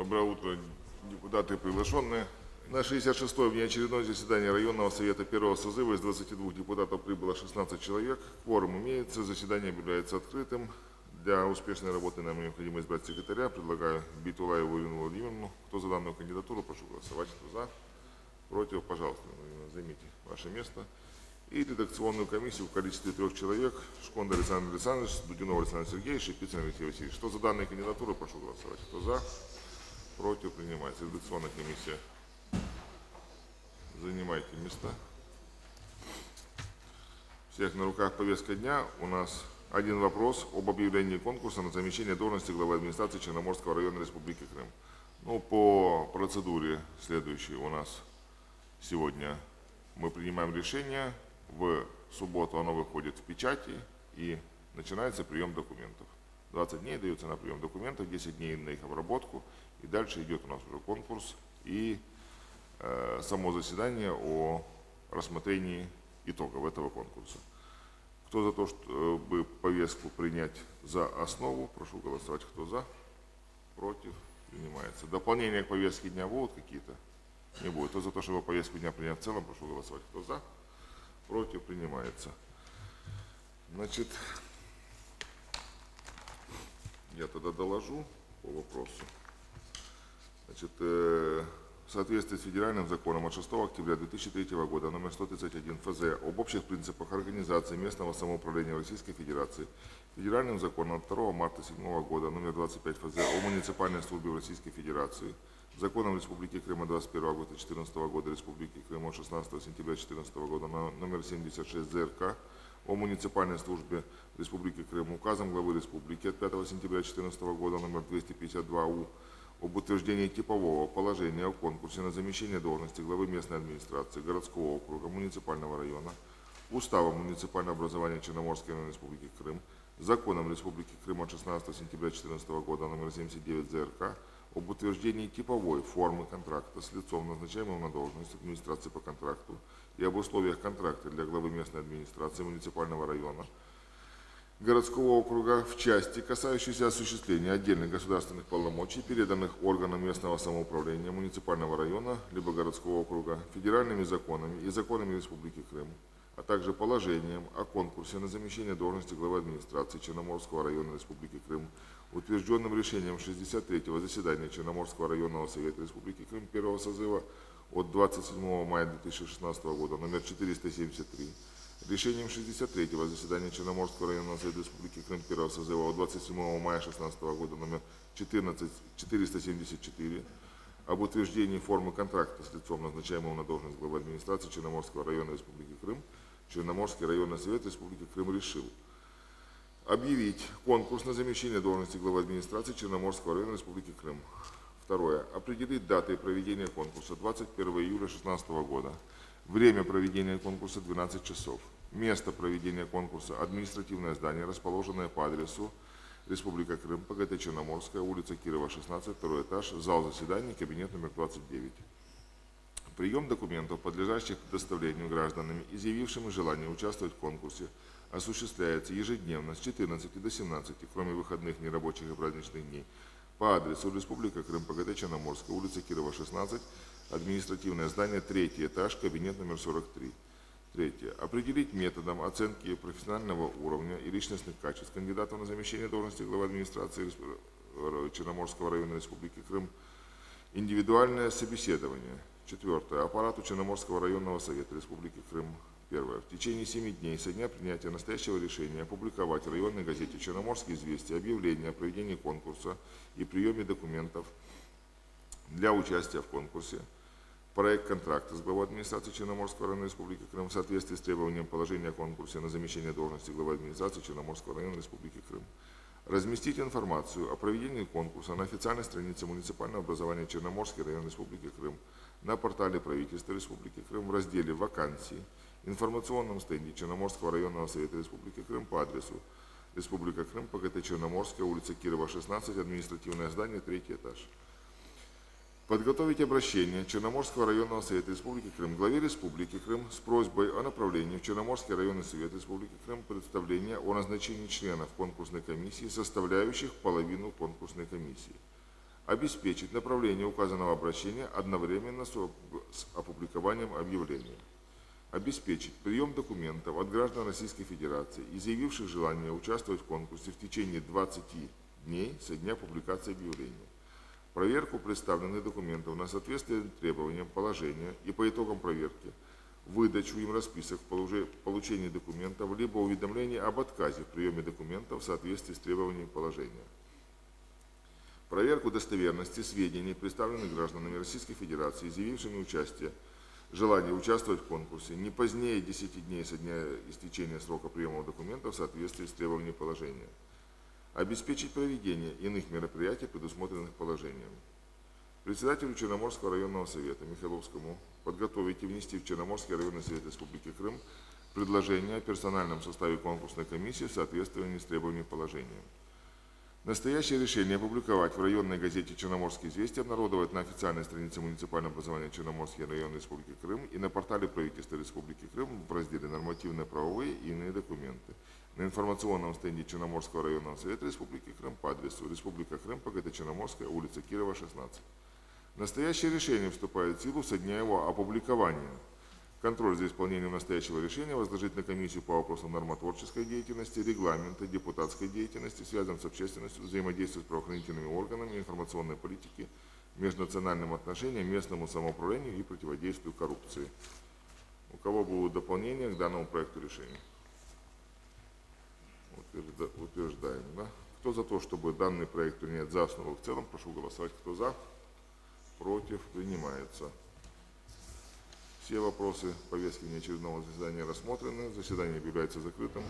Доброе утро, депутаты и приглашенные. На 66-м внеочередное заседание районного совета первого созыва из 22 депутатов прибыло 16 человек. Кворум имеется, заседание объявляется открытым. Для успешной работы нам необходимо избрать секретаря. Предлагаю Бейтулаеву Ирину Владимировну. Кто за данную кандидатуру, прошу голосовать. Кто за? Против, пожалуйста, займите ваше место. И редакционную комиссию в количестве 3 человек. Шконда Александр Александрович, Дудинов Александр Сергеевич, Шипицын Алексей Васильевич. Что за данные кандидатуры, прошу голосовать. Кто за? Против, принимается. Редакционная комиссия. Занимайте места. Всех на руках повестка дня. У нас один вопрос об объявлении конкурса на замещение должности главы администрации Черноморского района Республики Крым. Ну, по процедуре следующей у нас сегодня мы принимаем решение. В субботу оно выходит в печати и начинается прием документов. 20 дней дается на прием документов, 10 дней на их обработку. И дальше идет у нас уже конкурс и само заседание о рассмотрении итогов этого конкурса. Кто за то, чтобы повестку принять за основу, прошу голосовать. Кто за? Против? Принимается. Дополнения к повестке дня будут какие-то? Не будет. Кто за то, чтобы повестку дня принять в целом, прошу голосовать. Кто за? Против? Принимается. Значит, я тогда доложу по вопросу. Значит, в соответствии с федеральным законом от 6 октября 2003 года номер 131 ФЗ об общих принципах организации местного самоуправления Российской Федерации, федеральным законом от 2 марта 2007 года номер 25 ФЗ о муниципальной службе в Российской Федерации, законом Республики Крым от 21 августа 2014 года Республики Крым от 16 сентября 2014 года номер 76 ЗРК о муниципальной службе Республики Крым, указом главы Республики от 5 сентября 2014 года номер 252 УК об утверждении типового положения о конкурсе на замещение должности главы местной администрации городского округа муниципального района, уставом муниципального образования Черноморской районной Республики Крым, законом Республики Крым от 16 сентября 2014 года номер 79 ЗРК об утверждении типовой формы контракта с лицом, назначаемым на должность администрации по контракту, и об условиях контракта для главы местной администрации муниципального района городского округа в части, касающейся осуществления отдельных государственных полномочий, переданных органам местного самоуправления муниципального района либо городского округа федеральными законами и законами Республики Крым, а также положением о конкурсе на замещение должности главы администрации Черноморского района Республики Крым, утвержденным решением 63-го заседания Черноморского районного совета Республики Крым первого созыва от 27 мая 2016 года номер 473, решением 63-го заседания Черноморского районного совета Республики Крым первого созыва от 27 мая 2016 года номер 474 об утверждении формы контракта с лицом, назначаемым на должность главы администрации Черноморского района Республики Крым, Черноморский районный совет Республики Крым решил объявить конкурс на замещение должности главы администрации Черноморского района Республики Крым. Второе. Определить даты проведения конкурса 21 июля 2016 года. Время проведения конкурса 12 часов. Место проведения конкурса – административное здание, расположенное по адресу Республика Крым, ПГТ Черноморская, улица Кирова, 16, второй этаж, зал заседаний, кабинет номер 29. Прием документов, подлежащих предоставлению гражданами, изъявившими желание участвовать в конкурсе, осуществляется ежедневно с 14 до 17, кроме выходных, нерабочих и праздничных дней, по адресу Республика Крым, ПГТ Черноморская, улица Кирова, 16, административное здание, 3 этаж, кабинет номер 43. Третье. Определить методом оценки профессионального уровня и личностных качеств кандидатов на замещение должности главы администрации Черноморского района Республики Крым индивидуальное собеседование. Четвертое. Аппарату Черноморского районного совета Республики Крым. Первое. В течение 7 дней со дня принятия настоящего решения опубликовать в районной газете «Черноморские известия» объявление о проведении конкурса и приеме документов для участия в конкурсе, проект контракта с главой администрации Черноморского района Республики Крым в соответствии с требованием положения о конкурсе на замещение должности главы администрации Черноморского района Республики Крым. Разместить информацию о проведении конкурса на официальной странице муниципального образования Черноморский район Республики Крым, на портале правительства Республики Крым в разделе «Вакансии», информационном стенде Черноморского районного совета Республики Крым по адресу Республика Крым, ПГТ Черноморская, улица Кирова, 16, административное здание, 3 этаж. Подготовить обращение Черноморского районного совета Республики Крым главе Республики Крым с просьбой о направлении в Черноморский районный совет Республики Крым представления о назначении членов конкурсной комиссии, составляющих половину конкурсной комиссии. обеспечить направление указанного обращения одновременно с опубликованием объявления. Обеспечить прием документов от граждан Российской Федерации, изъявивших желание участвовать в конкурсе в течение 20 дней со дня публикации объявления. Проверку представленных документов на соответствие требованиям положения и по итогам проверки выдачу им расписок в получении документов либо уведомление об отказе в приеме документов в соответствии с требованиями положения. Проверку достоверности сведений, представленных гражданами Российской Федерации, изъявившими желание участвовать в конкурсе не позднее 10 дней со дня истечения срока приема документов в соответствии с требованиями положения. Обеспечить проведение иных мероприятий, предусмотренных положением. Председателю Черноморского районного совета Михайловскому подготовить и внести в Черноморский районный совет Республики Крым предложение о персональном составе конкурсной комиссии в соответствии с требованиями положения. Настоящее решение опубликовать в районной газете «Черноморские известия», обнародовать на официальной странице муниципального образования Черноморский район Республики Крым и на портале правительства Республики Крым в разделе «Нормативно-правовые и иные документы» на информационном стенде Черноморского районного совета Республики Крым по адресу Республика Крым, ПГТ Черноморская, улица Кирова, 16. Настоящее решение вступает в силу со дня его опубликования. Контроль за исполнением настоящего решения возложить на комиссию по вопросам нормотворческой деятельности, регламента, депутатской деятельности, связанным с общественностью, взаимодействия с правоохранительными органами, информационной политики, межнациональным отношениям, местному самоуправлению и противодействию коррупции. У кого будут дополнения к данному проекту решения? Утверждаем. Да? Кто за то, чтобы данный проект принять за основу и в целом, прошу голосовать. Кто за? Против? Принимается. Все вопросы повестки внеочередного заседания рассмотрены. Заседание объявляется закрытым.